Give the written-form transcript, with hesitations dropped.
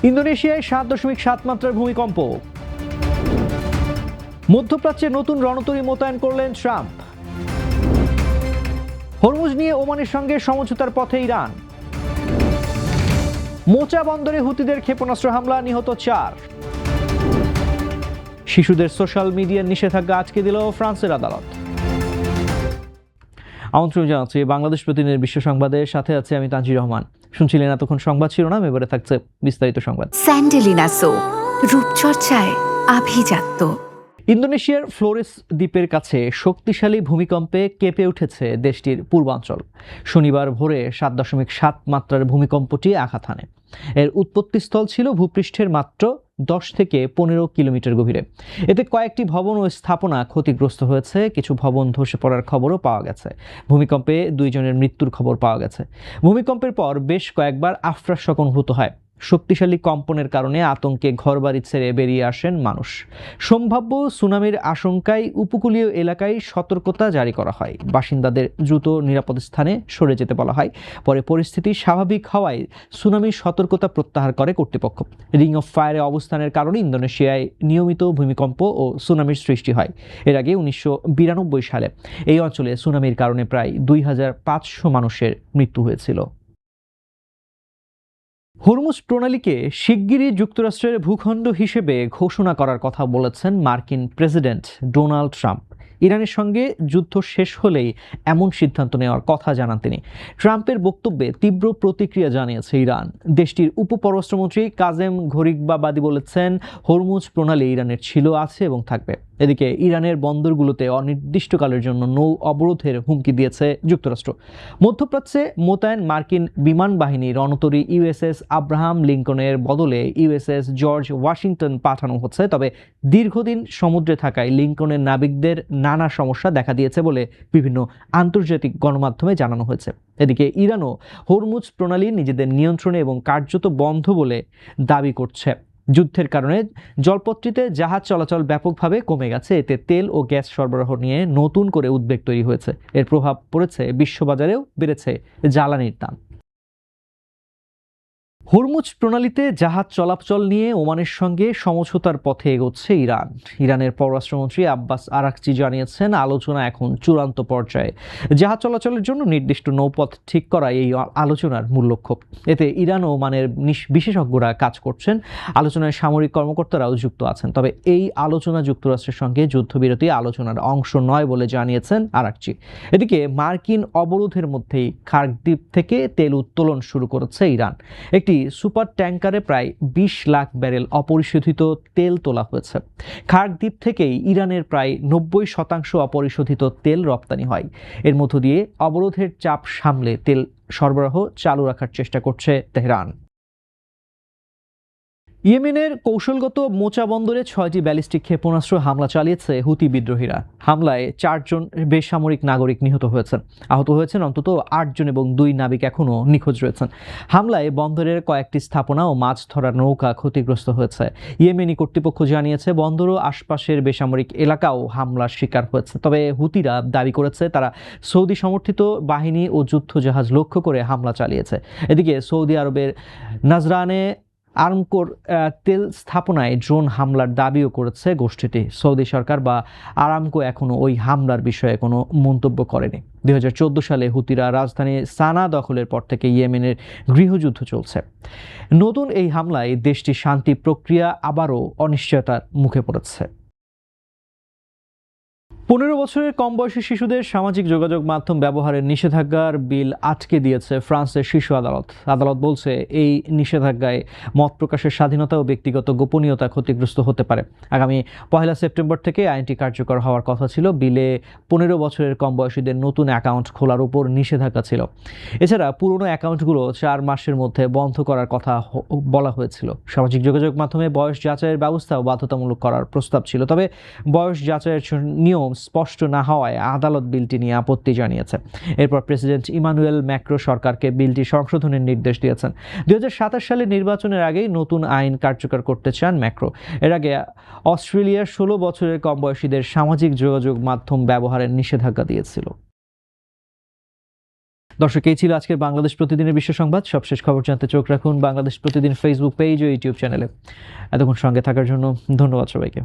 ইন্দোনেশিয়ায় 7.7 মাত্রার ভূমিকম্প। মধ্যপ্রাচ্যে নতুন রণতরী মোতায়েন করলেন ট্রাম্প। হরমুজ নিয়ে ওমানের সঙ্গে সমঝোতার পথে ইরান। মোচা বন্দরে হুতিদের ক্ষেপণাস্ত্র হামলা, নিহত 4। শিশুদের সোশ্যাল মিডিয়ার নিষেধাজ্ঞা আটকে দিল ফ্রান্সের আদালত। আমন্ত্রণ জানাচ্ছি বাংলাদেশ প্রতিদিনের বিশ্ব সংবাদের সাথে আছে আমি তানজির রহমান। শুনছিলেন এতক্ষণ সংবাদ শিরোনাম, এবারে থাকছে বিস্তারিত সংবাদ। স্যান্ডেলিনা সো, রূপচর্চায় আভিজাত্য। ইন্দোনেশিয়ার ফ্লোরেস দ্বীপের কাছে শক্তিশালী ভূমিকম্পে কেঁপে উঠেছে দেশটির পূর্বাঞ্চল। শনিবার ভোরে 7.7 মাত্রার ভূমিকম্পটি আঘাত হানে। এর উৎপত্তিস্থল ছিল ভূপৃষ্ঠের মাত্র 10 থেকে 15 কিলোমিটার গভীরে। এতে কয়েকটি ভবন ও স্থাপনা ক্ষতিগ্রস্ত হয়েছে, কিছু ভবন ধসে পড়ার খবরও পাওয়া গেছে। ভূমিকম্পে 2 জনের মৃত্যুর খবর পাওয়া গেছে। ভূমিকম্পের পর বেশ কয়েকবার আফ্রাশক অনুভূত হয়। শক্তিশালী কম্পনের কারণে আতঙ্কে ঘরবাড়ি ছেড়ে বেরিয়ে আসেন মানুষ। সম্ভাব্য সুনামির আশঙ্কায় উপকূলীয় এলাকায় সতর্কতা জারি করা হয়। বাসিন্দাদের দ্রুত নিরাপদ স্থানে সরে যেতে বলা হয়। পরে পরিস্থিতি স্বাভাবিক হওয়ায় সুনামির সতর্কতা প্রত্যাহার করে কর্তৃপক্ষ। রিং অফ ফায়ারে অবস্থানের কারণে ইন্দোনেশিয়ায় নিয়মিত ভূমিকম্প ও সুনামির সৃষ্টি হয়। এর আগে 1992 সালে এই অঞ্চলে সুনামির কারণে প্রায় 2500 মানুষের মৃত্যু হয়েছিল। হরমুজ প্রণালীকে শিগগিরই যুক্তরাষ্ট্রের ভূখণ্ড হিসেবে ঘোষণা করার কথা বলেছেন মার্কিন প্রেসিডেন্ট ডোনাল্ড ট্রাম্প। ইরানের সঙ্গে যুদ্ধ শেষ হলেই এমন সিদ্ধান্ত নেওয়ার কথা জানান তিনি। ট্রাম্পের বক্তব্যে তীব্র প্রতিক্রিয়া জানিয়েছে ইরান। দেশটির উপপররাষ্ট্রমন্ত্রী কাজেম ঘরিবাবাদি বলেছেন, হরমুজ প্রণালী ইরানের ছিল, আছে এবং থাকবে। এদিকে ইরানের বন্দরগুলোতে অনির্দিষ্টকালের জন্য নৌ অবরোধের হুমকি দিয়েছে যুক্তরাষ্ট্র। মধ্যপ্রাচ্যে মোতায়েন মার্কিন বিমান বাহিনী রণতরী ইউএসএস আব্রাহাম লিঙ্কনের বদলে ইউএসএস জর্জ ওয়াশিংটন পাঠানো হচ্ছে। তবে দীর্ঘদিন সমুদ্রে থাকায় লিঙ্কনের নাবিকদের নানা সমস্যা দেখা দিয়েছে বলে বিভিন্ন আন্তর্জাতিক গণমাধ্যমে জানানো হয়েছে। এদিকে ইরানও হরমুজ প্রণালী নিজেদের নিয়ন্ত্রণে এবং কার্যত বন্ধ বলে দাবি করছে। যুদ্ধের কারণে জলপথটিতে জাহাজ চলাচল ব্যাপকভাবে কমে গেছে। এতে তেল ও গ্যাস সরবরাহ নিয়ে নতুন করে উদ্বেগ তৈরি হয়েছে। এর প্রভাব পড়েছে বিশ্ববাজারেও, বেড়েছে জ্বালানির দাম। হরমুজ প্রণালীতে জাহাজ চলাচল নিয়ে ওমানের সঙ্গে সমঝোতার পথে এগোচ্ছে ইরান। ইরানের পররাষ্ট্রমন্ত্রী আব্বাস আরাকচি জানিয়েছেন, আলোচনা এখন চূড়ান্ত পর্যায়ে। জাহাজ চলাচলের জন্য নির্দিষ্ট নৌপথ ঠিক করা এই আলোচনার মূল লক্ষ্য। এতে ইরান ও ওমানের বিশেষজ্ঞরা কাজ করছেন। আলোচনায় সামরিক কর্মকর্তারাও যুক্ত আছেন। তবে এই আলোচনা যুক্তরাষ্ট্রের সঙ্গে যুদ্ধবিরতি আলোচনার অংশ নয় বলে জানিয়েছেন আরাকচি। এদিকে মার্কিন অবরোধের মধ্যেই খার্ক দ্বীপ থেকে তেল উত্তোলন শুরু করেছে ইরান। একটি সুপার ট্যাঙ্কারে প্রায় 20 লাখ ব্যারেল অপরিশোধিত তেল তোলা হয়েছে। খার্ক দ্বীপ থেকেই ইরানের প্রায় 90% অপরিশোধিত তেল রপ্তানি হয়। এর মধ্য দিয়ে অবরোধের চাপ সামলে তেল সরবরাহ চালু রাখার চেষ্টা করছে তেহরান। ইয়েমেনের কৌশলগত মোচা বন্দরে 6টি ব্যালিস্টিক ক্ষেপণাস্ত্র হামলা চালিয়েছে হুতি বিদ্রোহীরা। হামলায় 4 জন বেসামরিক নাগরিক নিহত হয়েছেন। আহত হয়েছেন অন্তত 8 জন এবং 2 নাবিক এখনও নিখোঁজ রয়েছেন। হামলায় বন্দরের কয়েকটি স্থাপনা ও মাছ ধরার নৌকা ক্ষতিগ্রস্ত হয়েছে। ইয়েমেনি কর্তৃপক্ষ জানিয়েছে, বন্দর ও আশপাশের বেসামরিক এলাকাও হামলার শিকার হয়েছে। তবে হুতিরা দাবি করেছে তারা সৌদি সমর্থিত বাহিনী ও যুদ্ধজাহাজ লক্ষ্য করে হামলা চালিয়েছে। এদিকে সৌদি আরবের নাজরানে আরামকোর তেল স্থাপনায় ড্রোন হামলার দাবিও করেছে গোষ্ঠীটি। সৌদি সরকার বা আরামকো এখনও ওই হামলার বিষয়ে কোনো মন্তব্য করেনি। 2014 সালে হুতিরা রাজধানী সানা দখলের পর থেকে ইয়েমেনের গৃহযুদ্ধ চলছে। নতুন এই হামলায় দেশটির শান্তি প্রক্রিয়া আবারও অনিশ্চয়তার মুখে পড়েছে। 15 বছরের কম বয়সী শিশুদের সামাজিক যোগাযোগ মাধ্যম ব্যবহারের নিষেধাজ্ঞার বিল আটকে দিয়েছে ফ্রান্সের শীর্ষ আদালত। আদালত বলছে, এই নিষেধাজ্ঞায় মত প্রকাশের স্বাধীনতা ও ব্যক্তিগত গোপনীয়তা ক্ষতিগ্রস্ত হতে পারে। আগামী 1 সেপ্টেম্বর থেকে আইনটি কার্যকর হওয়ার কথা ছিল। বিলে 15 বছরের কম বয়সীদের নতুন অ্যাকাউন্ট খোলার উপর নিষেধাজ্ঞা ছিল। এছাড়া পুরনো অ্যাকাউন্টগুলো 4 মাসের মধ্যে বন্ধ করার কথা বলা হয়েছিল। সামাজিক যোগাযোগ মাধ্যমে বয়স যাচাইয়ের ব্যবস্থাও বাধ্যতামূলক করার প্রস্তাব ছিল। তবে বয়স যাচাইয়ের নিয়ম স্পষ্ট না হওয়ায় আদালত বিলটি নিয়ে আপত্তি জানিয়েছে। এরপর প্রেসিডেন্ট ইমানুয়েল ম্যাক্রো সরকারকে বিলটি সংশোধনের নির্দেশ দিয়েছেন। 2027 সালের নির্বাচনের আগেই নতুন আইন কার্যকর করতে চান ম্যাক্রো। এর আগে অস্ট্রেলিয়ার 16 বছরের কম বয়সীদের সামাজিক যোগাযোগ মাধ্যম ব্যবহারের নিষেধাজ্ঞা দিয়েছিল। দর্শক, এই ছিল আজকের বাংলাদেশ প্রতিদিনের বিশ্ব সংবাদ। সবশেষ খবর জানতে চোখ রাখুন বাংলাদেশ প্রতিদিন ফেসবুক পেজ ও ইউটিউব চ্যানেলে। এতক্ষণ সঙ্গে থাকার জন্য ধন্যবাদ সবাইকে।